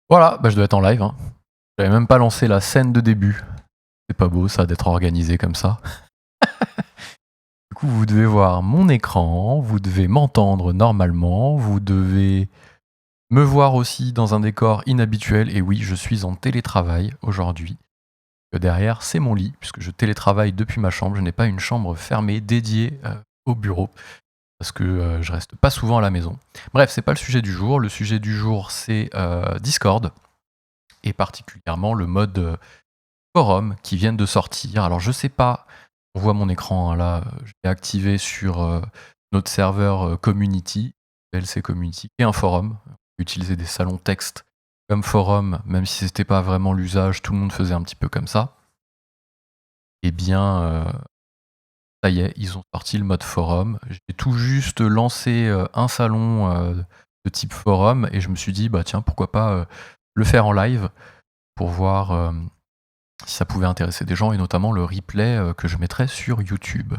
Voilà, bah, je dois être en live, hein. J'avais même pas lancé la scène de début. C'est pas beau ça d'être organisé comme ça. Du coup, vous devez voir mon écran, vous devez m'entendre normalement, vous devez me voir aussi dans un décor inhabituel. Et oui, je suis en télétravail aujourd'hui. Derrière, c'est mon lit, puisque je télétravaille depuis ma chambre. Je n'ai pas une chambre fermée dédiée au bureau, parce que je reste pas souvent à la maison. Bref, c'est pas le sujet du jour. Le sujet du jour, c'est Discord, et particulièrement le mode forum qui viennent de sortir. Alors je sais pas, on voit mon écran hein, là, je l'ai activé sur notre serveur Community, LC Community, et un forum. On peut utiliser des salons texte comme forum, même si c'était pas vraiment l'usage, tout le monde faisait un petit peu comme ça. Eh bien, ça y est, ils ont sorti le mode forum. J'ai tout juste lancé un salon de type forum et je me suis dit, bah tiens, pourquoi pas le faire en live pour voir si ça pouvait intéresser des gens, et notamment le replay que je mettrai sur YouTube.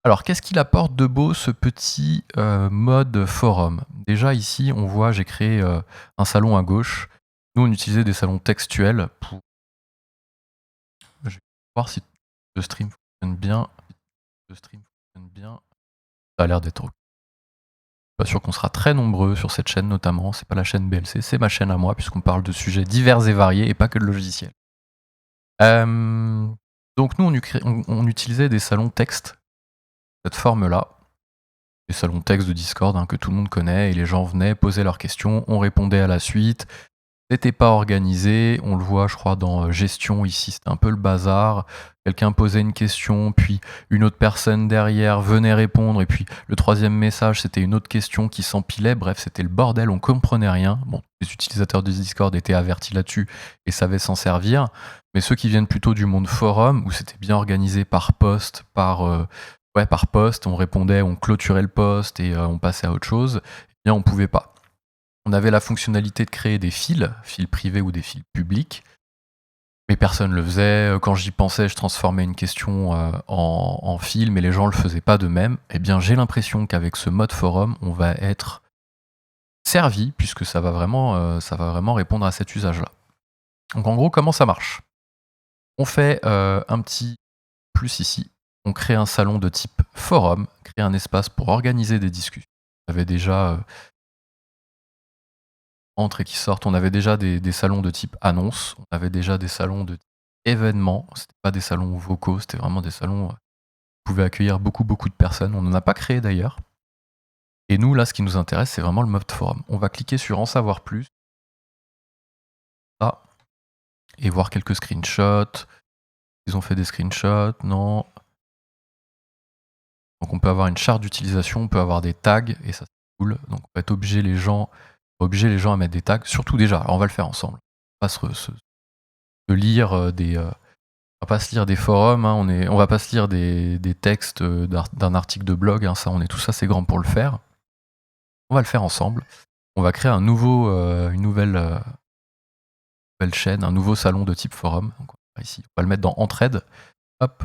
Alors, qu'est-ce qu'il apporte de beau ce petit mode forum? Déjà ici, on voit, j'ai créé un salon à gauche. Nous, on utilisait des salons textuels pour... Je vais voir si le stream fonctionne bien. Le stream fonctionne bien. Ça a l'air d'être ok. Pas sûr qu'on sera très nombreux sur cette chaîne notamment. C'est pas la chaîne BLC, c'est ma chaîne à moi, puisqu'on parle de sujets divers et variés et pas que de logiciels. Donc nous, on utilisait des salons texte, cette forme-là, des salons texte de Discord hein, que tout le monde connaît, et les gens venaient poser leurs questions, on répondait à la suite. C'était pas organisé, on le voit je crois dans gestion ici, c'était un peu le bazar. Quelqu'un posait une question, puis une autre personne derrière venait répondre, et puis le troisième message c'était une autre question qui s'empilait. Bref, c'était le bordel, on comprenait rien. Bon, les utilisateurs de Discord étaient avertis là-dessus et savaient s'en servir, mais ceux qui viennent plutôt du monde forum, où c'était bien organisé par poste, par poste, on répondait, on clôturait le poste et on passait à autre chose, eh bien on pouvait pas. On avait la fonctionnalité de créer des fils privés ou des fils publics, mais personne ne le faisait. Quand j'y pensais, je transformais une question en fil, mais les gens le faisaient pas de même. Eh bien, j'ai l'impression qu'avec ce mode forum, on va être servi, puisque ça va vraiment répondre à cet usage-là. Donc en gros, comment ça marche? On fait un petit plus ici. On crée un salon de type forum, créer un espace pour organiser des discussions. On avait déjà entre et qui sortent. On avait déjà des salons de type annonce, on avait déjà des salons de type événement. C'était pas des salons vocaux, c'était vraiment des salons qui pouvaient accueillir beaucoup de personnes. On n'en a pas créé d'ailleurs. Et nous, là, ce qui nous intéresse, c'est vraiment le mode forum. On va cliquer sur en savoir plus. Ah, et voir quelques screenshots. Ils ont fait des screenshots, non. Donc on peut avoir une charte d'utilisation, on peut avoir des tags, et ça c'est cool. Donc on va être obliger les gens à mettre des tags, surtout déjà. Alors on va le faire ensemble. On va se lire on va pas se lire des forums, hein, on va pas se lire des textes d'un article de blog, hein, ça on est tous assez grands pour le faire. On va le faire ensemble. On va créer une nouvelle chaîne, un nouveau salon de type forum. Donc, ici, on va le mettre dans Entraide. Hop.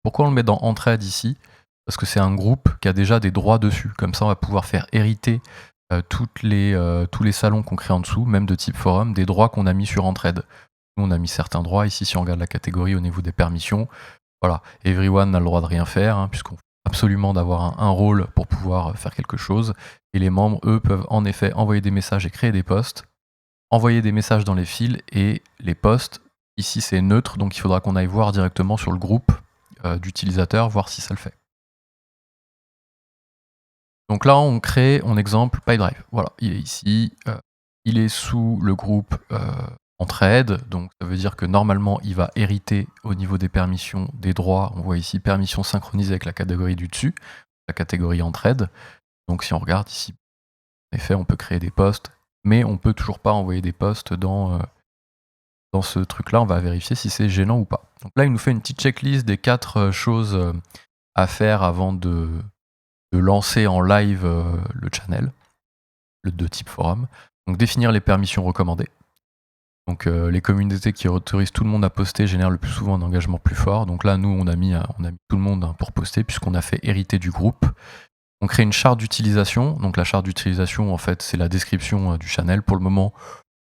Pourquoi on le met dans Entraide ici? Parce que c'est un groupe qui a déjà des droits dessus. Comme ça, on va pouvoir faire hériter tous les salons qu'on crée en dessous, même de type forum, des droits qu'on a mis sur Entraide. Nous, on a mis certains droits. Ici, si on regarde la catégorie au niveau des permissions, voilà, everyone n'a le droit de rien faire, hein, puisqu'on faut absolument d'avoir un rôle pour pouvoir faire quelque chose. Et les membres, eux, peuvent en effet envoyer des messages et créer des posts, envoyer des messages dans les fils et les posts. Ici, c'est neutre, donc il faudra qu'on aille voir directement sur le groupe d'utilisateurs, voir si ça le fait. Donc là, on crée, en exemple, PyDrive. Voilà, il est ici. Il est sous le groupe Entraide. Donc ça veut dire que normalement, il va hériter au niveau des permissions, des droits. On voit ici permissions synchronisées avec la catégorie du dessus, la catégorie Entraide. Donc si on regarde ici, en effet, on peut créer des posts, mais on peut toujours pas envoyer des posts dans ce truc-là. On va vérifier si c'est gênant ou pas. Donc là, il nous fait une petite checklist des 4 choses à faire avant de lancer en live le channel, de type forum. Donc définir les permissions recommandées. Donc les communautés qui autorisent tout le monde à poster génèrent le plus souvent un engagement plus fort. Donc là, nous, on a mis tout le monde hein, pour poster, puisqu'on a fait hériter du groupe. On crée une charte d'utilisation. Donc la charte d'utilisation, en fait, c'est la description du channel. Pour le moment,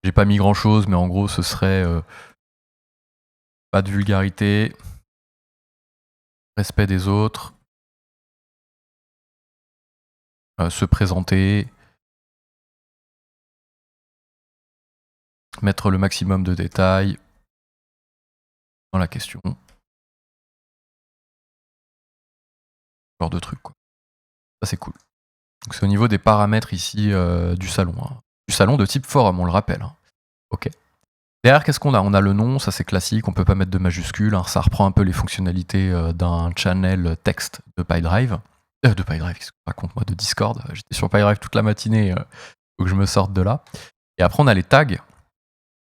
J'ai pas mis grand chose, mais en gros ce serait pas de vulgarité, respect des autres, se présenter, mettre le maximum de détails dans la question. Ce genre de truc, quoi. Ça c'est cool. Donc c'est au niveau des paramètres ici du salon. Hein. Du salon de type forum, on le rappelle. Hein. Ok. Derrière, qu'est-ce qu'on a? On a le nom, ça c'est classique, on peut pas mettre de majuscules. Hein. Ça reprend un peu les fonctionnalités d'un channel texte de PyDrive. De PyDrive, qu'est-ce que je raconte moi? De Discord. J'étais sur PyDrive toute la matinée, faut que je me sorte de là. Et après, on a les tags.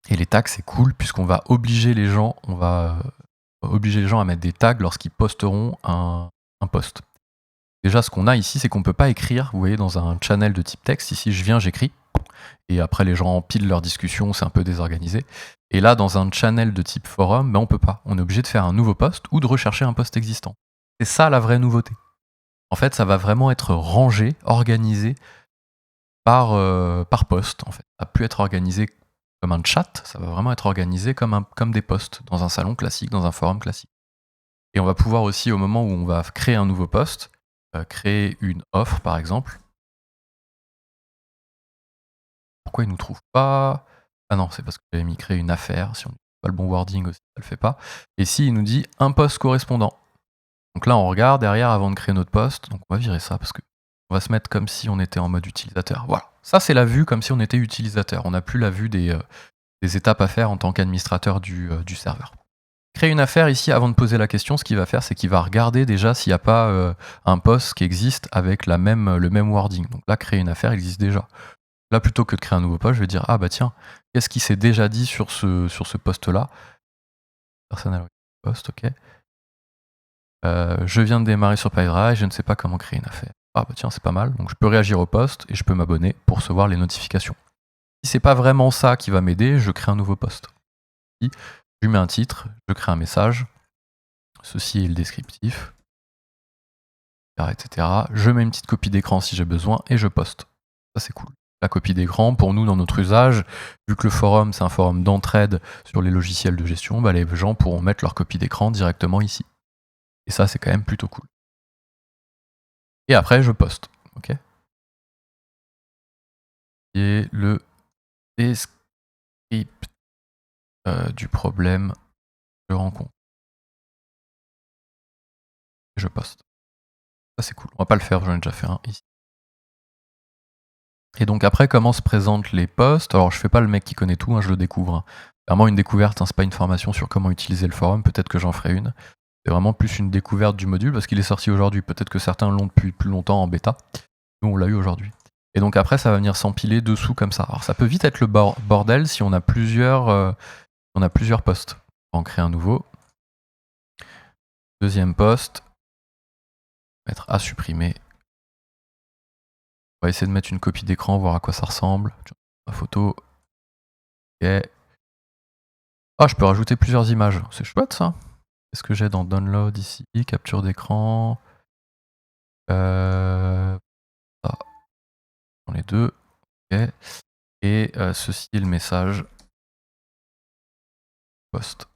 Et les tags, c'est cool puisqu'on va obliger les gens, à mettre des tags lorsqu'ils posteront un post. Déjà, ce qu'on a ici, c'est qu'on peut pas écrire, vous voyez, dans un channel de type texte. Ici, je viens, j'écris. Et après, les gens empilent leur discussion, c'est un peu désorganisé. Et là, dans un channel de type forum, ben, on peut pas. On est obligé de faire un nouveau post ou de rechercher un post existant. C'est ça la vraie nouveauté. En fait, ça va vraiment être rangé, organisé par post. En fait, ça va plus être organisé comme un chat, ça va vraiment être organisé comme des posts dans un salon classique, dans un forum classique. Et on va pouvoir aussi, au moment où on va créer un nouveau post, créer une offre par exemple. Pourquoi il nous trouve pas? Ah non, c'est parce que j'avais mis créer une affaire. Si on n'a pas le bon wording aussi, ça le fait pas. Et si il nous dit un post correspondant. Donc là, on regarde derrière avant de créer notre post. Donc on va virer ça parce que on va se mettre comme si on était en mode utilisateur. Voilà. Ça, c'est la vue comme si on était utilisateur. On n'a plus la vue des étapes à faire en tant qu'administrateur du serveur. Créer une affaire ici, avant de poser la question, ce qu'il va faire, c'est qu'il va regarder déjà s'il n'y a pas un post qui existe avec le même wording. Donc là, créer une affaire existe déjà. Là, plutôt que de créer un nouveau post, je vais dire ah bah tiens, qu'est-ce qui s'est déjà dit sur ce post-là? Personnel post, ok. Je viens de démarrer sur PyDrive, je ne sais pas comment créer une affaire. Ah bah tiens, c'est pas mal. Donc je peux réagir au post et je peux m'abonner pour recevoir les notifications. Si c'est pas vraiment ça qui va m'aider, je crée un nouveau post. Je lui mets un titre, je crée un message. Ceci est le descriptif, etc. Je mets une petite copie d'écran si j'ai besoin et je poste. Ça c'est cool. La copie d'écran, pour nous, dans notre usage, vu que le forum, c'est un forum d'entraide sur les logiciels de gestion, bah, les gens pourront mettre leur copie d'écran directement ici. Et ça, c'est quand même plutôt cool. Et après, je poste. Ok. Et le descript du problème que je rencontre. Et je poste. Ça, c'est cool. On va pas le faire, j'en ai déjà fait un ici. Et donc après, comment se présentent les posts? Alors je fais pas le mec qui connaît tout, hein, je le découvre. Hein. Vraiment une découverte, hein, c'est pas une formation sur comment utiliser le forum, peut-être que j'en ferai une. C'est vraiment plus une découverte du module parce qu'il est sorti aujourd'hui. Peut-être que certains l'ont depuis plus longtemps en bêta. Nous, on l'a eu aujourd'hui. Et donc après, ça va venir s'empiler dessous comme ça. Alors ça peut vite être le bordel si on a plusieurs posts. On va en créer un nouveau. Deuxième post. Mettre à supprimer. On va essayer de mettre une copie d'écran, voir à quoi ça ressemble. Ma photo. Ok. Ah, je peux rajouter plusieurs images. C'est chouette ça. Qu'est-ce que j'ai dans Download ici? Capture d'écran. Dans les deux. Ok. Et ceci est le message. Post.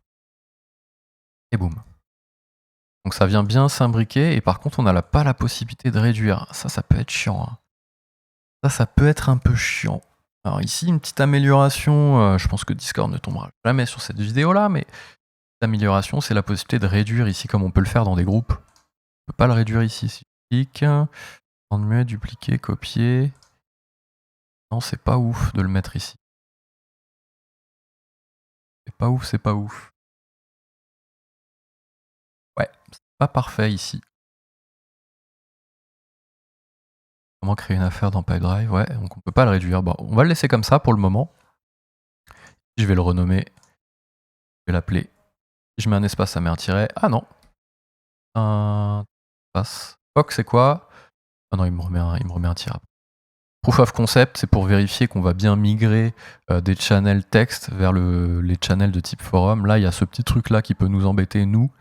Et boum. Donc ça vient bien s'imbriquer. Et par contre, on n'a pas la possibilité de réduire. Ça peut être chiant. Hein. Ça peut être un peu chiant. Alors ici, une petite amélioration. Je pense que Discord ne tombera jamais sur cette vidéo-là, mais amélioration, c'est la possibilité de réduire ici comme on peut le faire dans des groupes. On peut pas le réduire ici. Si je clique, prendre mieux, dupliquer, copier. Non, c'est pas ouf de le mettre ici. C'est pas ouf, c'est pas ouf. Ouais, c'est pas parfait ici. Comment créer une affaire dans PyDrive? Ouais, donc on peut pas le réduire. Bon, on va le laisser comme ça pour le moment. Je vais le renommer. Je vais l'appeler. Si je mets un espace, ça met un tiret. Ah non. Un espace. Fuck, c'est quoi? Ah non, il me remet un tiret. Proof of concept, c'est pour vérifier qu'on va bien migrer des channels texte vers les channels de type forum. Là, il y a ce petit truc-là qui peut nous embêter, nous.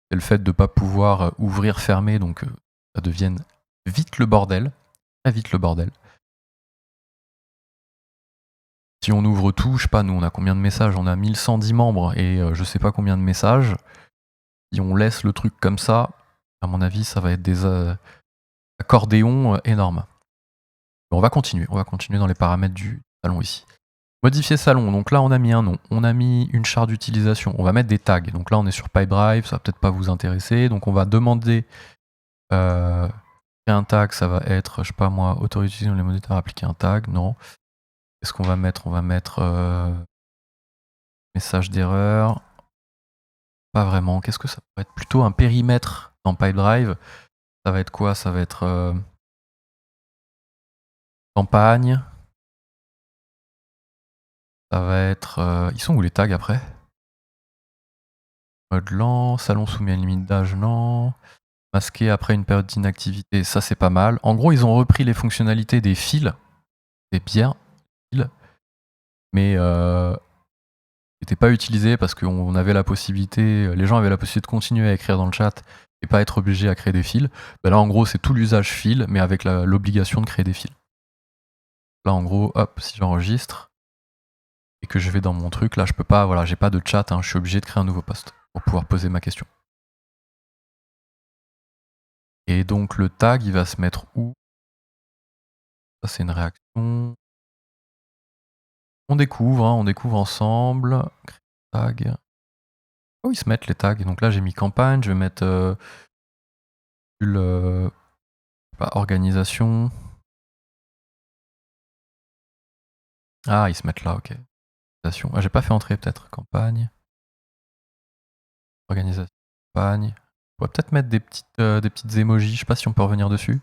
C'est le fait de ne pas pouvoir ouvrir, fermer, donc ça devienne vite le bordel. Très vite le bordel. Si on ouvre tout, je sais pas, nous on a combien de messages? On a 1110 membres et je sais pas combien de messages. Si on laisse le truc comme ça, à mon avis, ça va être des accordéons énormes. On va continuer dans les paramètres du salon ici. Modifier salon, donc là on a mis un nom, on a mis une charte d'utilisation, on va mettre des tags. Donc là on est sur Pipedrive, ça va peut-être pas vous intéresser, donc on va demander un tag, ça va être, je sais pas moi, autoriser les modérateurs à appliquer un tag, non. Qu'est-ce qu'on va mettre? On va mettre message d'erreur. Pas vraiment, qu'est-ce que ça pourrait être? Plutôt un périmètre dans Pipedrive. Ça va être quoi? Ça va être campagne. Ça va être... ils sont où les tags après? Mode lent, salon soumis à une limite d'âge, non. Masqué après une période d'inactivité, ça c'est pas mal. En gros, ils ont repris les fonctionnalités des fils, des bien fils, mais n'étaient pas utilisés parce qu'on avait la possibilité, les gens avaient la possibilité de continuer à écrire dans le chat et pas être obligés à créer des fils. Ben là, en gros, c'est tout l'usage fil, mais avec l'obligation de créer des fils. Là, en gros, hop, si j'enregistre et que je vais dans mon truc, là, je peux pas, voilà, j'ai pas de chat, hein, je suis obligé de créer un nouveau post pour pouvoir poser ma question. Et donc, le tag, il va se mettre où? Ça, c'est une réaction. On découvre ensemble. Tag. Oh, ils se mettent les tags. Donc là, j'ai mis campagne, je vais mettre organisation. Ah, ils se mettent là, ok. Organisation. Ah, j'ai pas fait entrer peut-être. Campagne. Organisation. Campagne. On va peut-être mettre des petites emojis. Je sais pas si on peut revenir dessus.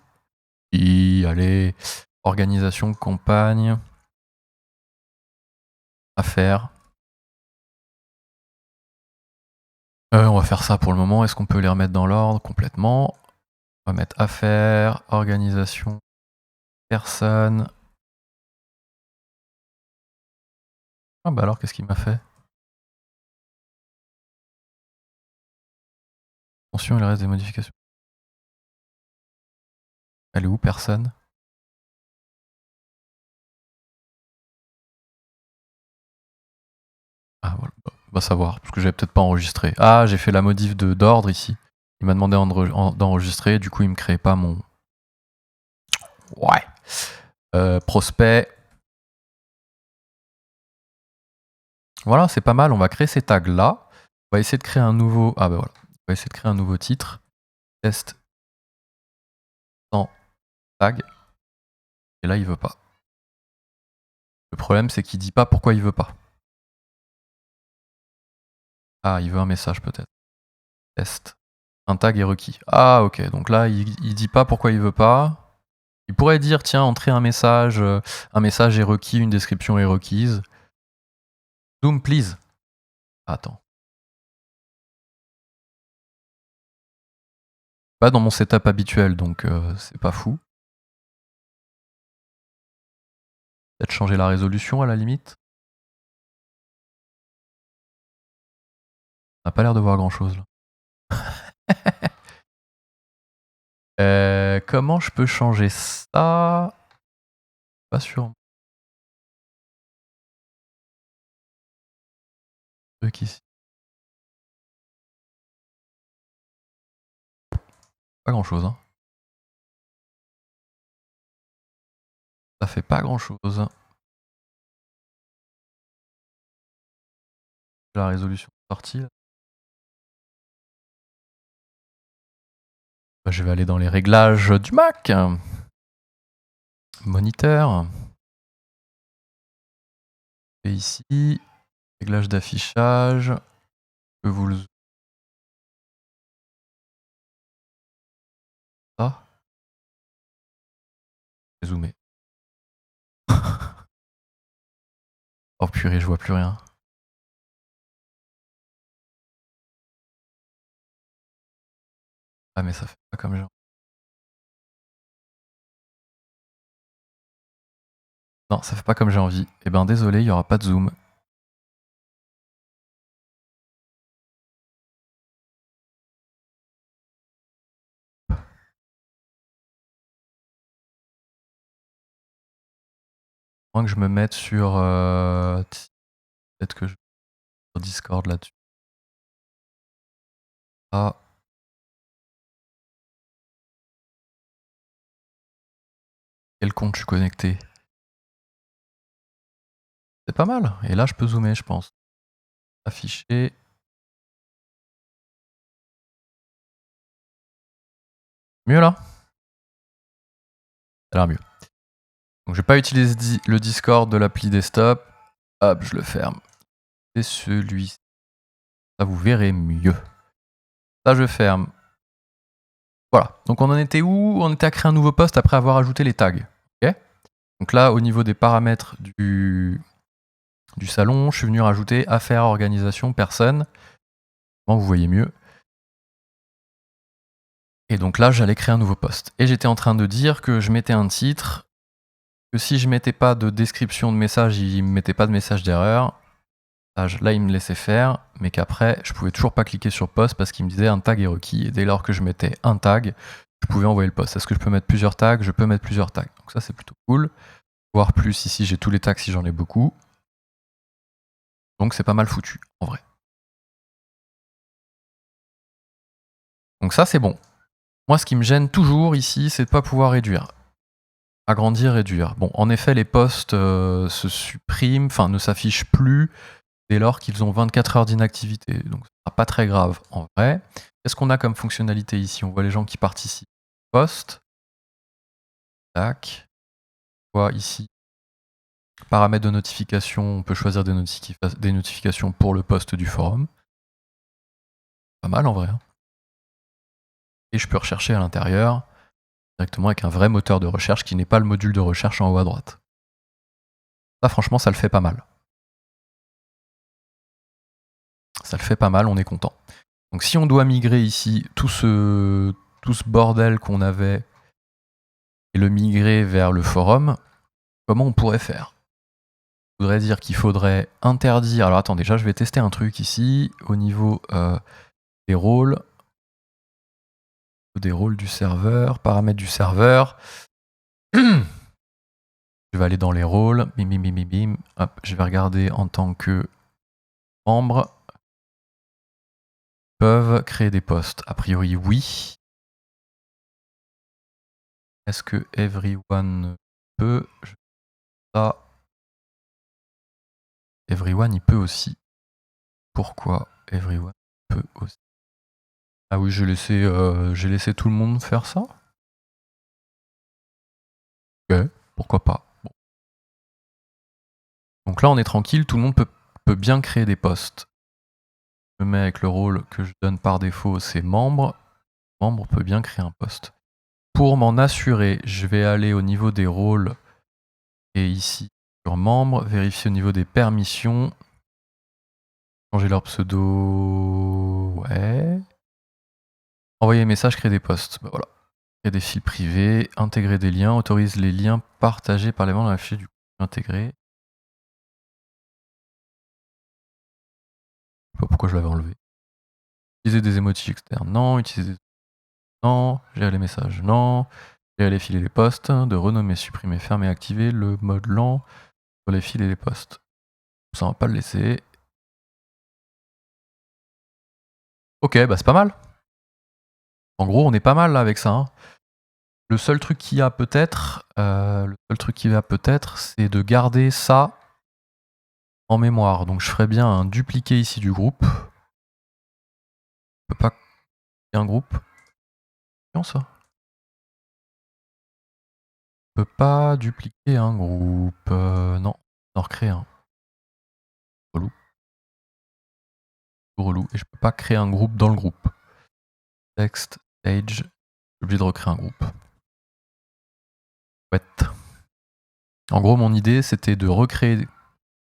Allez. Organisation, campagne. Affaires. On va faire ça pour le moment. Est-ce qu'on peut les remettre dans l'ordre complètement? On va mettre affaires, organisation, personne. Ah bah alors, qu'est-ce qu'il m'a fait? Attention, il reste des modifications. Elle est où, personne? Ah voilà, on va savoir, parce que j'avais peut-être pas enregistré. Ah, j'ai fait la modif d'ordre ici. Il m'a demandé d'enregistrer, du coup il me crée pas mon... Ouais. Prospect. Voilà, c'est pas mal, on va créer ces tags là. On va essayer de créer un nouveau... Ah bah voilà. On va essayer de créer un nouveau titre. Test sans tag. Et là il veut pas. Le problème c'est qu'il dit pas pourquoi il veut pas. Ah, il veut un message peut-être. Test. Un tag est requis. Ah ok, donc là il dit pas pourquoi il veut pas. Il pourrait dire tiens, entrer un message est requis, une description est requise. Zoom please. Attends. Pas dans mon setup habituel, donc c'est pas fou. Peut-être changer la résolution à la limite. On n'a pas l'air de voir grand chose là. Comment je peux changer ça? Pas sûr. Truc ici. Pas grand chose, hein. Ça fait pas grand chose. La résolution sortie. Là. Je vais aller dans les réglages du Mac. Moniteur. Et ici, réglage d'affichage. Je peux vous le ça. Je vais zoomer. Oh purée, je vois plus rien. Ah mais ça fait pas comme genre. Non, ça fait pas comme j'ai envie. Eh ben désolé, il y aura pas de zoom. moins que je me mette sur... peut-être que je sur Discord là-dessus. Ah. Quel compte je suis connecté? C'est pas mal. Et là, je peux zoomer, je pense. Afficher. Mieux là? Ça a l'air mieux. Donc je vais pas utiliser le Discord de l'appli desktop. Hop, je le ferme. C'est celui-ci. Ça, vous verrez mieux. Ça, je ferme. Voilà. Donc on en était où? On était à créer un nouveau poste après avoir ajouté les tags. Ok. Donc là, au niveau des paramètres du salon, je suis venu rajouter affaires, organisation, personne. Bon, vous voyez mieux. Et donc là, j'allais créer un nouveau poste. Et j'étais en train de dire que je mettais un titre, que si je mettais pas de description de message, il me mettait pas de message d'erreur. Là, il me laissait faire, mais qu'après, je pouvais toujours pas cliquer sur post parce qu'il me disait un tag est requis. Et dès lors que je mettais un tag, je pouvais envoyer le post. Est-ce que je peux mettre plusieurs tags? Je peux mettre plusieurs tags. Donc ça, c'est plutôt cool. Voir plus ici, j'ai tous les tags si j'en ai beaucoup. Donc c'est pas mal foutu, en vrai. Donc ça, c'est bon. Moi, ce qui me gêne toujours ici, c'est de pas pouvoir réduire. Agrandir, réduire. Bon, en effet, les posts se suppriment, enfin ne s'affichent plus dès lors qu'ils ont 24 heures d'inactivité. Donc ce sera pas très grave en vrai. Qu'est-ce qu'on a comme fonctionnalité ici? On voit les gens qui participent. Post. Tac. On voit ici paramètres de notification. On peut choisir des notifications pour le post du forum. Pas mal en vrai. Et je peux rechercher à l'intérieur directement avec un vrai moteur de recherche qui n'est pas le module de recherche en haut à droite. Ça, franchement, ça le fait pas mal. Ça le fait pas mal, on est content. Donc si on doit migrer ici tout ce bordel qu'on avait et le migrer vers le forum, comment on pourrait faire? Je voudrais dire qu'il faudrait interdire... Alors attends, déjà je vais tester un truc ici, au niveau des rôles. Des rôles du serveur, paramètres du serveur. Je vais aller dans les rôles, bim bim bim bim bim. Hop, je vais regarder en tant que membre. Peuvent créer des postes. A priori, oui. Est-ce que everyone peut? Ça. Everyone, il peut aussi. Pourquoi everyone peut aussi? Ah oui, j'ai laissé tout le monde faire ça. Ok, pourquoi pas. Bon. Donc là, on est tranquille, tout le monde peut bien créer des postes. Je me mets avec le rôle que je donne par défaut, c'est membre. Membre peut bien créer un poste. Pour m'en assurer, je vais aller au niveau des rôles et ici sur membre, vérifier au niveau des permissions. Changer leur pseudo. Ouais. Envoyer des messages, créer des posts. Bah voilà. Créer des fils privés, intégrer des liens, autorise les liens partagés par les membres dans la fiche du groupe. Intégrer. Je sais pas pourquoi je l'avais enlevé. Utiliser des emojis externes, non. Utiliser des... Non. Gérer les messages, non. Gérer les fils et les posts. De renommer, supprimer, fermer, activer le mode lent sur les fils et les posts. Ça, on va pas le laisser. Ok, bah c'est pas mal. En gros, on est pas mal là avec ça. Hein. Le seul truc qu'il y a peut-être, c'est de garder ça en mémoire. Donc je ferai bien un dupliqué ici du groupe. Je peux pas créer un groupe. Non, ça. Je peux pas dupliquer un groupe. Non, en recréer un. Relou. Relou. Et je peux pas créer un groupe dans le groupe. Text, stage. Je suis obligé de recréer un groupe. Ouais. En gros, mon idée, c'était de recréer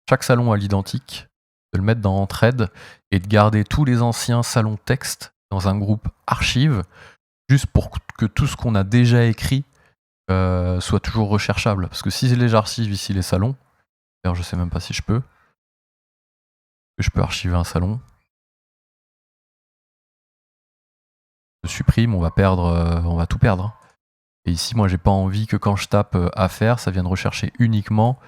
chaque salon à l'identique, de le mettre dans thread et de garder tous les anciens salons texte dans un groupe archive, juste pour que tout ce qu'on a déjà écrit soit toujours recherchable. Parce que si j'archive ici les salons, d'ailleurs je sais même pas si je peux archiver un salon. Je supprime, on va tout perdre. Et ici, moi, j'ai pas envie que quand je tape affaires, ça vienne rechercher uniquement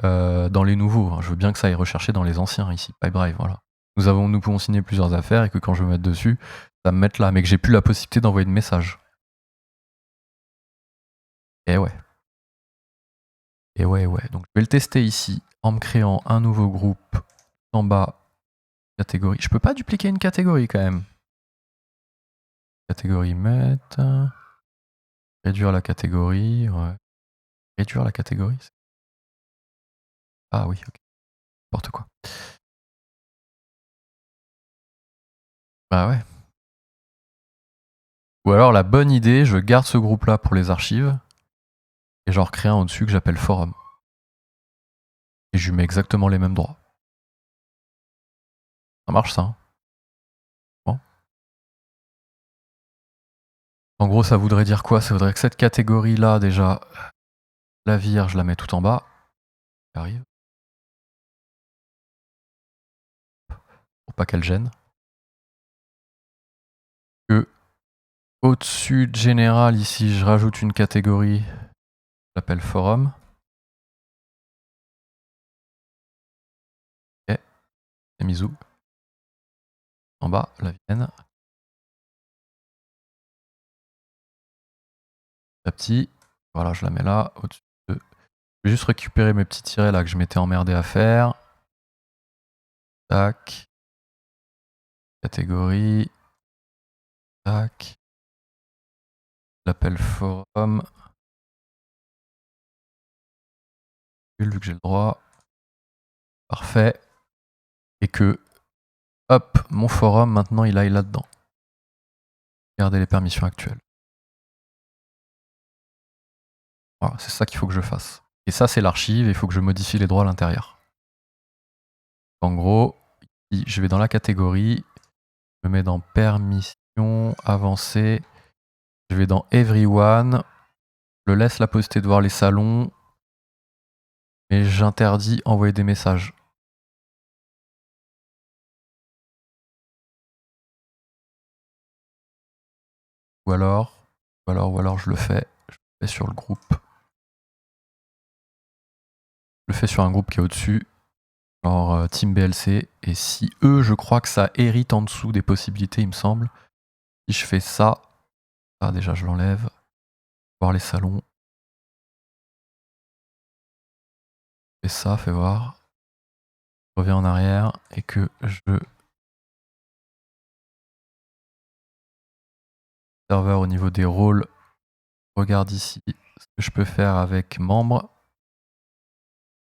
dans les nouveaux. Hein. Je veux bien que ça aille rechercher dans les anciens ici, Pipedrive, voilà. Nous pouvons signer plusieurs affaires et que quand je veux mettre dessus, ça me mette là, mais que j'ai plus la possibilité d'envoyer de messages. Et ouais. Et ouais. Donc je vais le tester ici en me créant un nouveau groupe en bas, catégorie. Je peux pas dupliquer une catégorie quand même. Catégorie mettre. Réduire la catégorie. Ouais. Réduire la catégorie. Ah oui, ok. N'importe quoi. Bah ouais. Ou alors la bonne idée, je garde ce groupe-là pour les archives et j'en recrée un au-dessus que j'appelle forum. Et je lui mets exactement les mêmes droits. Ça marche ça, hein. Bon. En gros, ça voudrait dire quoi? Ça voudrait que cette catégorie-là, déjà, la vire, je la mets tout en bas. Ça arrive. Pour pas qu'elle gêne. Que au-dessus de général, ici, je rajoute une catégorie. Je l'appelle forum. Ok. Et misou. En bas, la vienne. La petite. Voilà, je la mets là, au-dessus de... Je vais juste récupérer mes petits tirets là que je m'étais emmerdé à faire. Tac. Catégorie. Tac. L'appel forum. Vu que j'ai le droit. Parfait. Et que, hop, mon forum, maintenant, il aille là-dedans. Regardez les permissions actuelles. Voilà, c'est ça qu'il faut que je fasse. Et ça, c'est l'archive, et il faut que je modifie les droits à l'intérieur. En gros, je vais dans la catégorie, je me mets dans permission, avancée, je vais dans everyone, je laisse la possibilité de voir les salons, mais j'interdis envoyer des messages. Ou alors je le fais sur le groupe. Je le fais sur un groupe qui est au-dessus, genre Team BLC, et si eux, je crois que ça hérite en dessous des possibilités, il me semble. Si je fais ça, déjà je l'enlève, voir les salons. Fais ça, fais voir. Je reviens en arrière et que je... Serveur au niveau des rôles, regarde ici ce que je peux faire avec membres.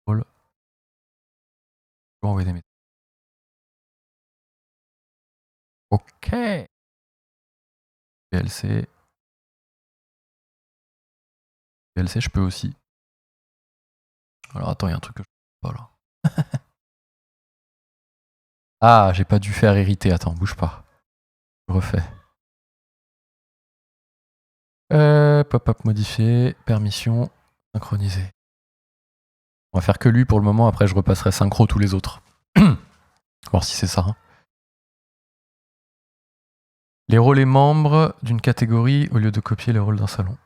Rôle. Je peux envoyer des messages. Ok. PLC. PLC, je peux aussi. Alors attends, il y a un truc que je ne sais pas là. Ah, j'ai pas dû faire hériter. Attends, bouge pas. Je refais. Pop-up modifié. Permission. Synchroniser. On va faire que lui pour le moment. Après, je repasserai synchro tous les autres. Voir si c'est ça. Hein. Les rôles et membres d'une catégorie au lieu de copier les rôles d'un salon.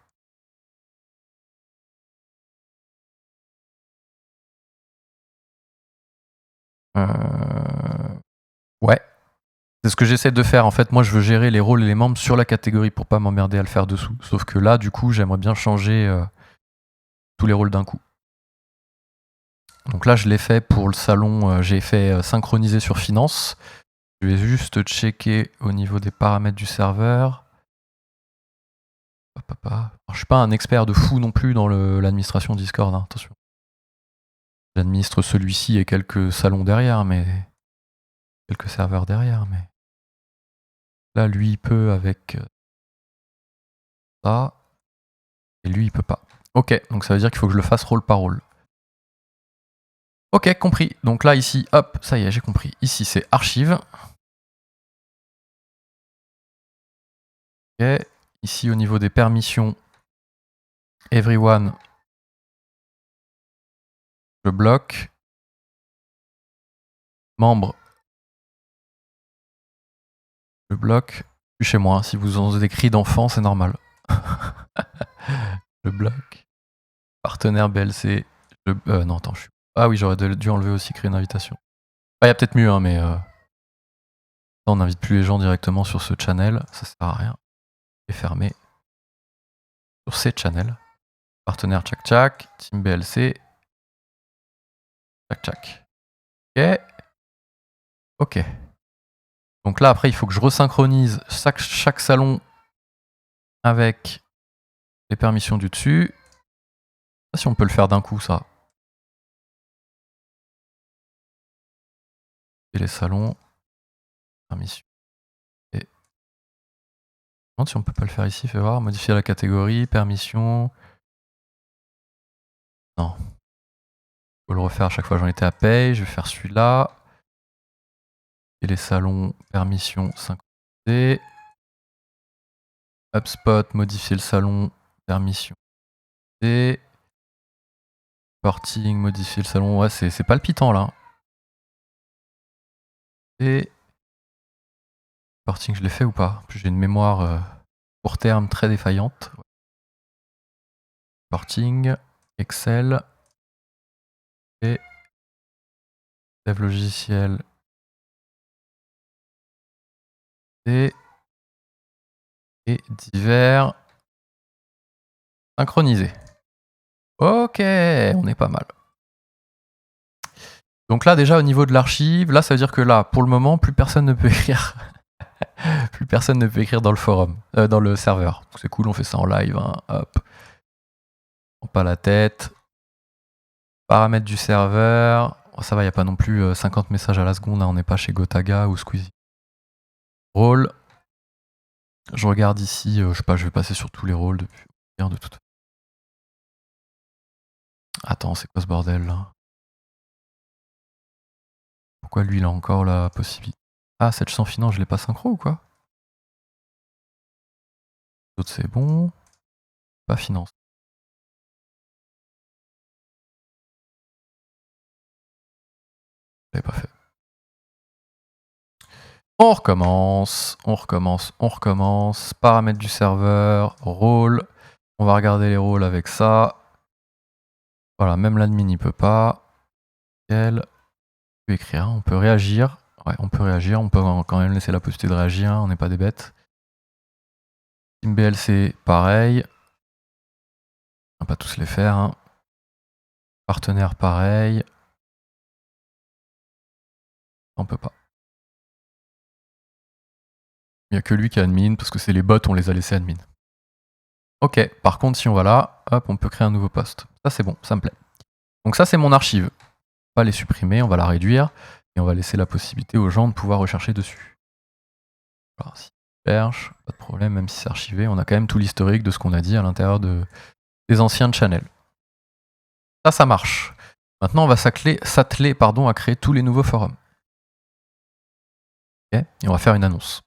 Ouais. C'est ce que j'essaie de faire. En fait, moi, je veux gérer les rôles et les membres sur la catégorie pour pas m'emmerder à le faire dessous. Sauf que là, du coup, j'aimerais bien changer tous les rôles d'un coup. Donc là, je l'ai fait pour le salon. J'ai fait synchroniser sur finance. Je vais juste checker au niveau des paramètres du serveur. Alors, je suis pas un expert de fou non plus dans l'administration Discord. Hein, attention. J'administre celui-ci et quelques salons derrière, mais quelques serveurs derrière, mais là, lui, il peut avec ça, et lui, il peut pas. Ok, donc ça veut dire qu'il faut que je le fasse rôle par rôle. Ok, compris. Donc là, ici, hop, ça y est, j'ai compris. Ici, c'est archive. Ok. Ici, au niveau des permissions, everyone, je bloque. Membre, je bloque. Je suis chez moi. Hein. Si vous entendez des cris d'enfants, c'est normal. Je bloque. Partenaire BLC. Non, attends, je suis Ah oui, j'aurais dû enlever aussi créer une invitation. Il y a peut-être mieux, hein, mais on n'invite plus les gens directement sur ce channel, ça sert à rien. Et fermer. Sur ces channels. Partenaire tchac tchac, Team BLC. Tchac tchac. Ok. Ok. Donc là, après, il faut que je resynchronise chaque salon avec les permissions du dessus. Je sais pas si on peut le faire d'un coup, ça. Et les salons. Permission. Et... Je me demande si on peut pas le faire ici, fais voir. Modifier la catégorie, permission. Non. Faut le refaire à chaque fois, j'en étais à paye. Je vais faire celui-là. Et les salons, permission synchronisée. HubSpot, modifier le salon, permission. Et Porting, modifier le salon. Ouais, c'est palpitant là. Et Porting, je l'ai fait ou pas? J'ai une mémoire court terme très défaillante. Porting, Excel. Et dev logiciel. Et divers. Synchronisé. Ok, on est pas mal. Donc là, déjà, au niveau de l'archive, là, ça veut dire que là, pour le moment, plus personne ne peut écrire. Plus personne ne peut écrire dans le forum, dans le serveur. C'est cool, on fait ça en live. Hein. Hop. Pas la tête. Paramètres du serveur. Oh, ça va, il n'y a pas non plus 50 messages à la seconde. Hein. On n'est pas chez Gotaga ou Squeezie. Rôle. Je regarde ici. Je sais pas, je vais passer sur tous les rôles depuis. De toute façon. Attends, c'est quoi ce bordel là? Pourquoi lui il a encore la possibilité? Ah, cette sans finance, je l'ai pas synchro ou quoi? L'autre c'est bon. Pas finance. Je l'avais pas fait. On recommence, on recommence, on recommence. Paramètres du serveur, rôle. On va regarder les rôles avec ça. Voilà, même l'admin il peut pas. On peut écrire, on peut réagir. Ouais, on peut réagir, on peut quand même laisser la possibilité de réagir, on n'est pas des bêtes. Team BLC, pareil. On va pas tous les faire. Hein. Partenaire, pareil. On peut pas. Il n'y a que lui qui est admin, parce que c'est les bots, on les a laissés admin. Ok, par contre, si on va là, hop, on peut créer un nouveau poste. Ça, c'est bon, ça me plaît. Donc ça, c'est mon archive. On va les supprimer, on va la réduire, et on va laisser la possibilité aux gens de pouvoir rechercher dessus. Alors, si on cherche, pas de problème, même si c'est archivé, on a quand même tout l'historique de ce qu'on a dit à l'intérieur des anciens channels. Ça marche. Maintenant, on va s'atteler à créer tous les nouveaux forums. Okay, et on va faire une annonce.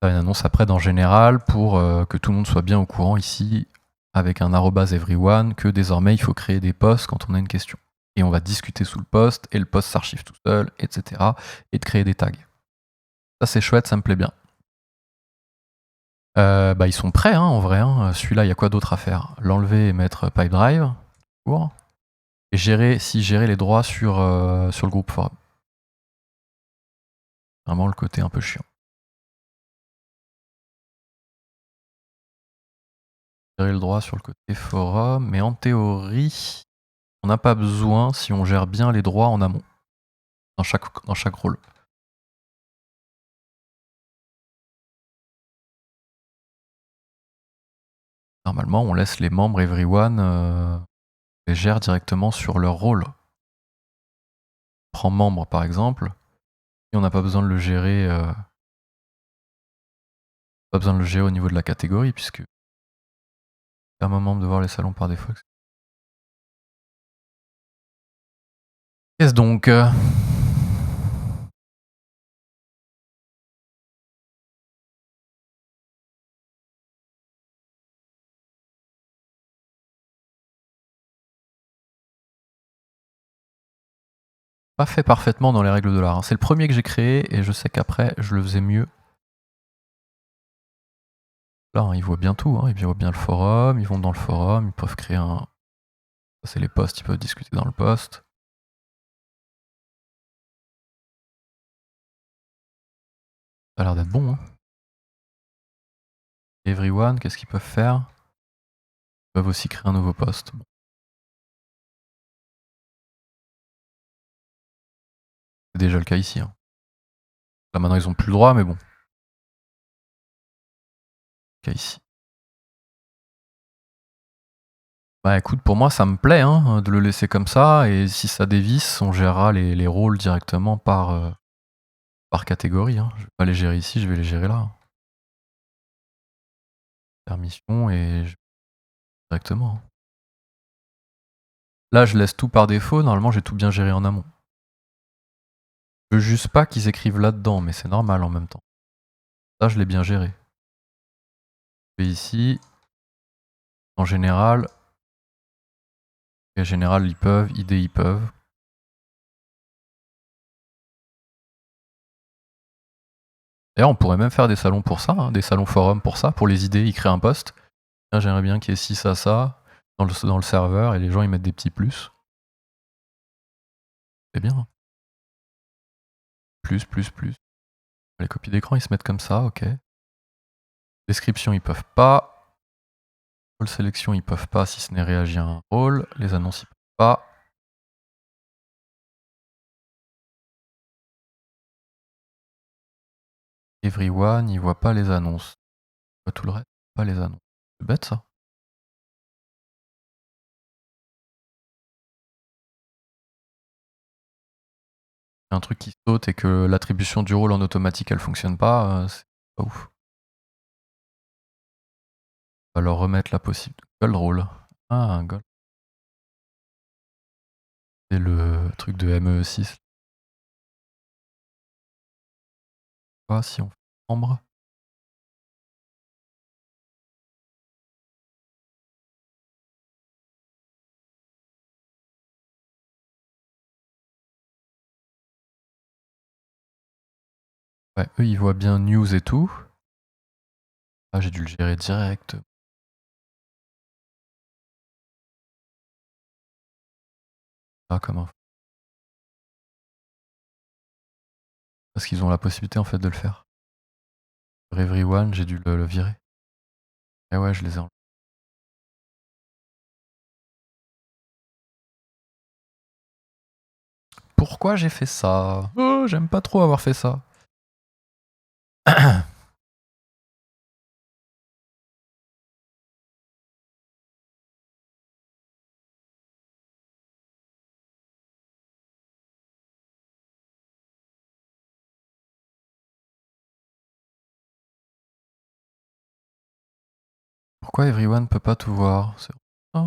Une annonce après dans Général pour que tout le monde soit bien au courant ici avec un @everyone que désormais il faut créer des posts quand on a une question. Et on va discuter sous le post et le post s'archive tout seul, etc. Et de créer des tags. Ça c'est chouette, ça me plaît bien. Ils sont prêts hein, en vrai. Hein. Celui-là, il y a quoi d'autre à faire? L'enlever et mettre Pipedrive. Et gérer les droits sur le groupe forum. Vraiment le côté un peu chiant. Gérer le droit sur le côté forum, mais en théorie, on n'a pas besoin si on gère bien les droits en amont, dans chaque rôle. Normalement, on laisse les membres Everyone les gérer directement sur leur rôle. Prends membre par exemple, et on n'a pas besoin de le gérer. Pas besoin de le gérer au niveau de la catégorie, puisque c'est un moment de voir les salons par défaut. Qu'est-ce donc pas fait parfaitement dans les règles de l'art. C'est le premier que j'ai créé et je sais qu'après je le faisais mieux. Là, ils voient bien tout, hein. Ils voient bien le forum, ils vont dans le forum, ils peuvent créer un Ça, c'est les posts, ils peuvent discuter dans le post. Ça a l'air d'être bon, hein. Everyone, qu'est-ce qu'ils peuvent faire? Ils peuvent aussi créer un nouveau post. Bon. C'est déjà le cas ici. Hein. Là maintenant ils ont plus le droit, mais bon. Le cas ici. Bah écoute, pour moi ça me plaît hein, de le laisser comme ça, et si ça dévisse, on gérera les rôles directement par catégorie. Hein. Je vais pas les gérer ici, je vais les gérer là. Permission et directement. Là je laisse tout par défaut, normalement j'ai tout bien géré en amont. Je veux juste pas qu'ils écrivent là-dedans, mais c'est normal en même temps. Ça je l'ai bien géré. Je vais ici, en général, ils peuvent, ID ils peuvent. D'ailleurs, on pourrait même faire des salons pour ça, hein, des salons forums pour ça, pour les idées, ils créent un post. J'aimerais bien qu'il y ait ci, ça, dans le serveur, et les gens ils mettent des petits plus. C'est bien. Plus. Les copies d'écran ils se mettent comme ça, ok. Description ils peuvent pas. Rôle sélection ils peuvent pas si ce n'est réagir à un rôle. Les annonces ils peuvent pas. Everyone, il voit pas les annonces. Il voit tout le reste, pas les annonces. C'est bête ça. Un truc qui saute et que l'attribution du rôle en automatique elle fonctionne pas, c'est pas ouf. On va leur remettre la possible. Gold rôle. Ah, un gold. C'est le truc de ME6. Ah, si on fait ambre. Ouais, eux ils voient bien news et tout. Ah, j'ai dû le gérer direct. Ah, comment? Parce qu'ils ont la possibilité en fait de le faire. For everyone, j'ai dû le virer. Et ouais, je les ai enlevés. Pourquoi j'ai fait ça? Oh, j'aime pas trop avoir fait ça. Pourquoi everyone peut pas tout voir? C'est ça?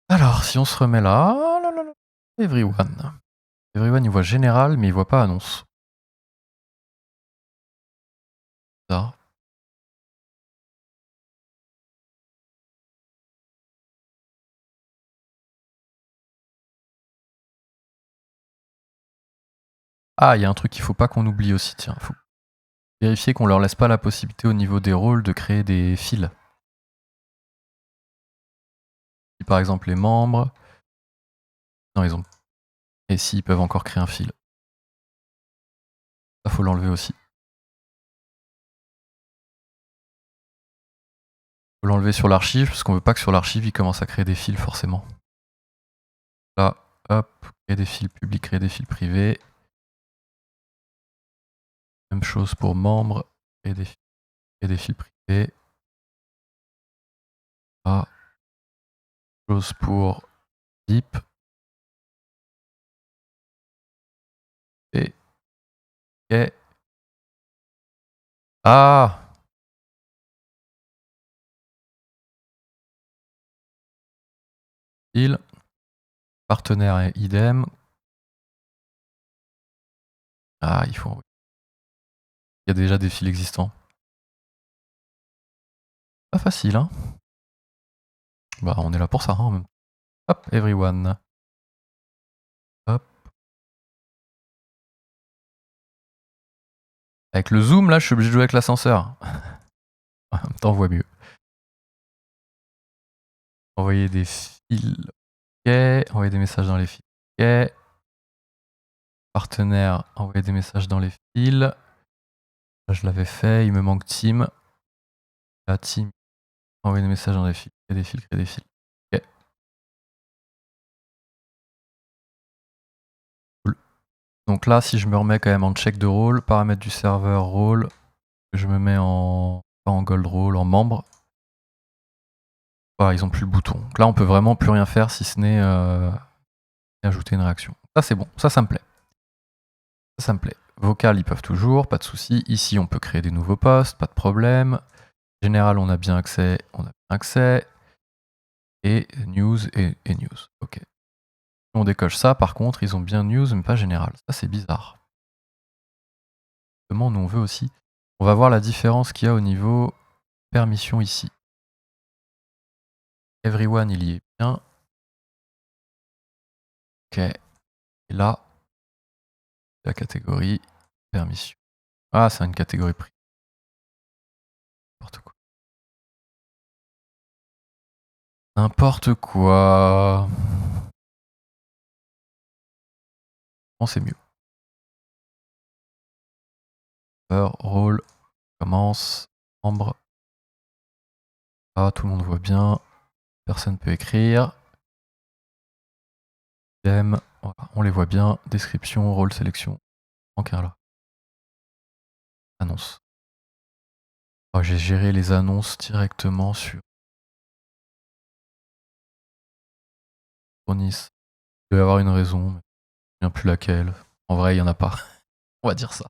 Alors, si on se remet là, oh là là là. Everyone. Everyone, il voit général, mais il voit pas annonce. Ça. Ah, il y a un truc qu'il faut pas qu'on oublie aussi, tiens. Faut vérifier qu'on leur laisse pas la possibilité au niveau des rôles de créer des fils. Si par exemple les membres... Non, ils ont... Et s'ils peuvent encore créer un fil. Ça, faut l'enlever aussi. Faut l'enlever sur l'archive, parce qu'on veut pas que sur l'archive, ils commencent à créer des fils, forcément. Là, hop, créer des fils publics, créer des fils privés. Même chose pour membres, créer des fils privés. Là, chose pour zip. Et... Ok. Ah! Fil. Partenaire et idem. Ah, il faut... Il y a déjà des fils existants. Pas facile, hein. Bah, on est là pour ça, hein, en même temps. Hop, everyone. Hop. Avec le zoom, là, je suis obligé de jouer avec l'ascenseur. En même temps, on voit mieux. Envoyer des fils. Ok. Envoyer des messages dans les fils. Ok. Partenaire, envoyer des messages dans les fils. Là, je l'avais fait. Il me manque team. La team. Envoyer des messages dans les fils. Créer des fils, créer des fils. Ok. Cool. Donc là, si je me remets quand même en check de rôle, paramètres du serveur, rôle, je me mets en, pas en gold rôle, en membre. Voilà, ils ont plus le bouton. Donc là, on peut vraiment plus rien faire si ce n'est ajouter une réaction. Ça, c'est bon. Ça me plaît. Ça me plaît. Vocal, ils peuvent toujours, pas de souci. Ici, on peut créer des nouveaux postes, pas de problème. Général, on a bien accès, Et news et news. Ok. Si on décoche ça, par contre, ils ont bien news, mais pas général. Ça, c'est bizarre. Comment nous on veut aussi. On va voir la différence qu'il y a au niveau permission ici. Everyone, il y est bien. Ok. Et là, la catégorie permission. Ah, c'est une catégorie prix. N'importe quoi. N'importe quoi. Bon, c'est mieux. Rôle, commence, membre. Ah, tout le monde voit bien. Personne peut écrire. Voilà, on les voit bien. Description, rôle, sélection. Manquer là. Annonce. Oh, j'ai géré les annonces directement sur Nice. Il doit y avoir une raison, mais je ne me souviens plus laquelle. En vrai, il n'y en a pas. On va dire ça.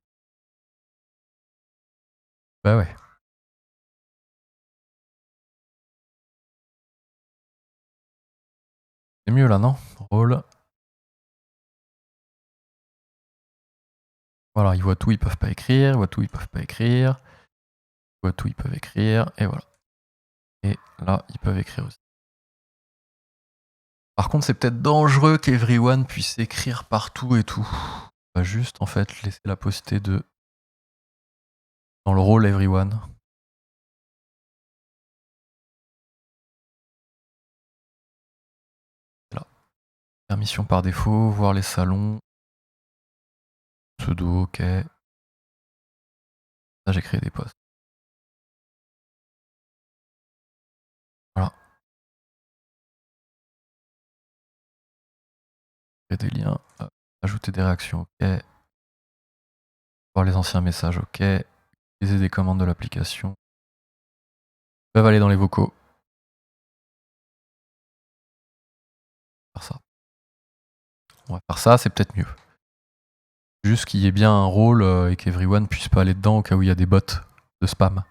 Bah ouais. C'est mieux là, non? Rôle. Voilà, ils voient tout, ils peuvent pas écrire. Ils voient tout, ils peuvent pas écrire. Ils voient tout, ils peuvent écrire. Et voilà. Et là, ils peuvent écrire aussi. Par contre, c'est peut-être dangereux qu'Everyone puisse écrire partout et tout. On va juste, en fait, laisser la possibilité de... Dans le rôle Everyone. Là. Permission par défaut, voir les salons. Pseudo, ok. Là, j'ai créé des postes. Voilà. Créer des liens. Ajouter des réactions, ok. Voir les anciens messages, ok. Utiliser des commandes de l'application. Ils peuvent aller dans les vocaux. Faire ça. On va faire ça, c'est peut-être mieux. Juste qu'il y ait bien un rôle et qu'Everyone puisse pas aller dedans au cas où il y a des bots de spam.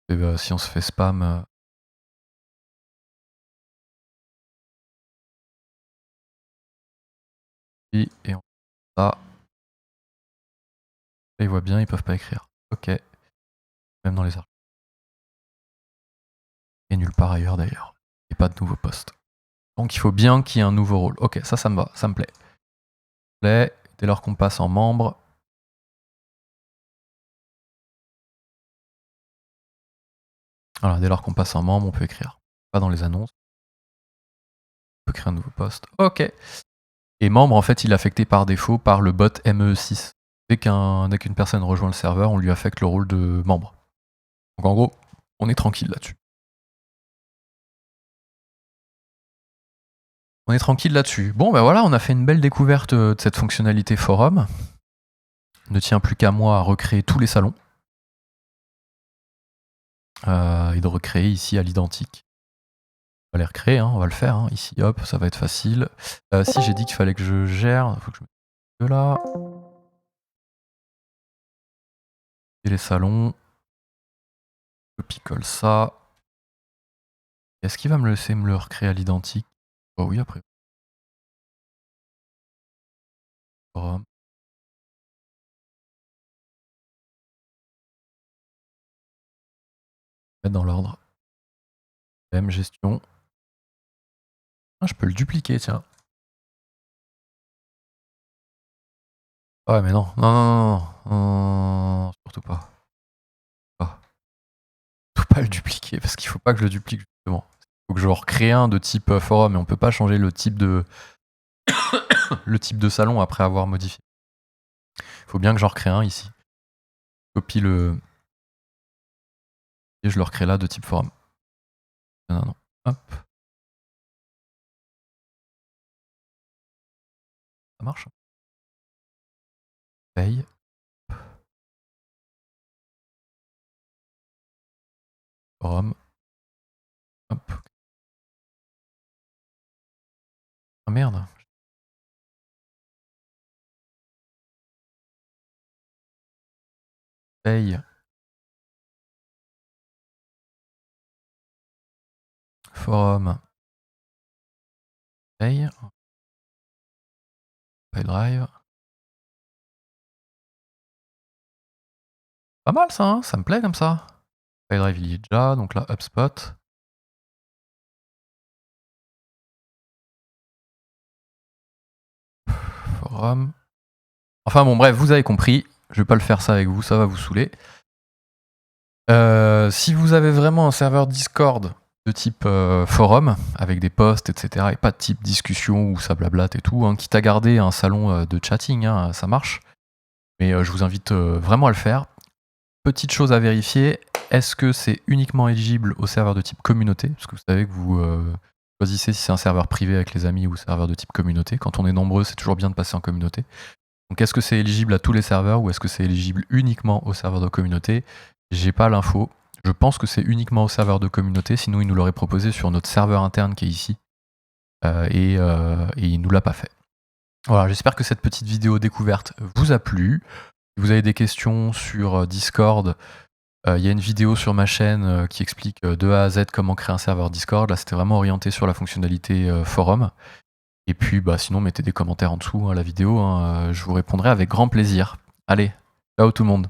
Et si on se fait spam... et on fait ça. Là, ils voient bien, ils peuvent pas écrire. Ok. Même dans les archives. Et nulle part ailleurs d'ailleurs. Et pas de nouveau poste. Donc il faut bien qu'il y ait un nouveau rôle. Ok, ça me va, ça me plaît. Dès lors qu'on passe en membre. Voilà, dès lors qu'on passe en membre, on peut écrire. Pas dans les annonces. On peut créer un nouveau poste. Ok. Et membre, en fait, il est affecté par défaut par le bot ME6. Dès qu'une personne rejoint le serveur, on lui affecte le rôle de membre. Donc en gros, on est tranquille là-dessus. On est tranquille là-dessus. Bon, ben voilà, on a fait une belle découverte de cette fonctionnalité forum. Il ne tient plus qu'à moi à recréer tous les salons. Et de recréer ici à l'identique. On va les recréer, hein, on va le faire. Hein. Ici, hop, ça va être facile. Si j'ai dit qu'il fallait que je gère, il faut que je mette de là. Et les salons. Copie-colle ça. Est-ce qu'il va me laisser me le recréer à l'identique? Oh oui, après. Forum. Mettre dans l'ordre. Même gestion. Ah, je peux le dupliquer, tiens. Ouais, mais non, non, non, non, non, surtout pas. Faut pas le dupliquer parce qu'il faut pas que je le duplique justement. Il faut que je recrée un de type forum et on peut pas changer le type de le type de salon après avoir modifié. Il faut bien que j'en recrée un ici. Je copie le et je le recrée là de type forum. Non, non, hop. Ça marche. Paye. Forum. Hop. Ah merde. Paye. Forum. Paye. Paye drive. Pas mal ça, hein, ça me plaît comme ça. Paye drive il y est déjà, donc là HubSpot. Forum. Enfin bon bref, vous avez compris. Je vais pas le faire ça avec vous, ça va vous saouler. Si vous avez vraiment un serveur Discord de type forum, avec des posts, etc., et pas de type discussion où ça blablate et tout, hein, quitte à garder un salon de chatting, hein, ça marche. Mais je vous invite vraiment à le faire. Petite chose à vérifier, est-ce que c'est uniquement éligible au serveur de type communauté? Parce que vous savez que vous choisissez si c'est un serveur privé avec les amis ou serveur de type communauté. Quand on est nombreux, c'est toujours bien de passer en communauté. Donc est-ce que c'est éligible à tous les serveurs ou est-ce que c'est éligible uniquement aux serveurs de communauté? J'ai pas l'info. Je pense que c'est uniquement aux serveurs de communauté, sinon il nous l'aurait proposé sur notre serveur interne qui est ici. Et il nous l'a pas fait. Voilà, j'espère que cette petite vidéo découverte vous a plu. Si vous avez des questions sur Discord, il y a une vidéo sur ma chaîne qui explique de A à Z comment créer un serveur Discord. Là, c'était vraiment orienté sur la fonctionnalité forum. Et puis, sinon, mettez des commentaires en dessous à la vidéo. Hein, je vous répondrai avec grand plaisir. Allez, ciao tout le monde.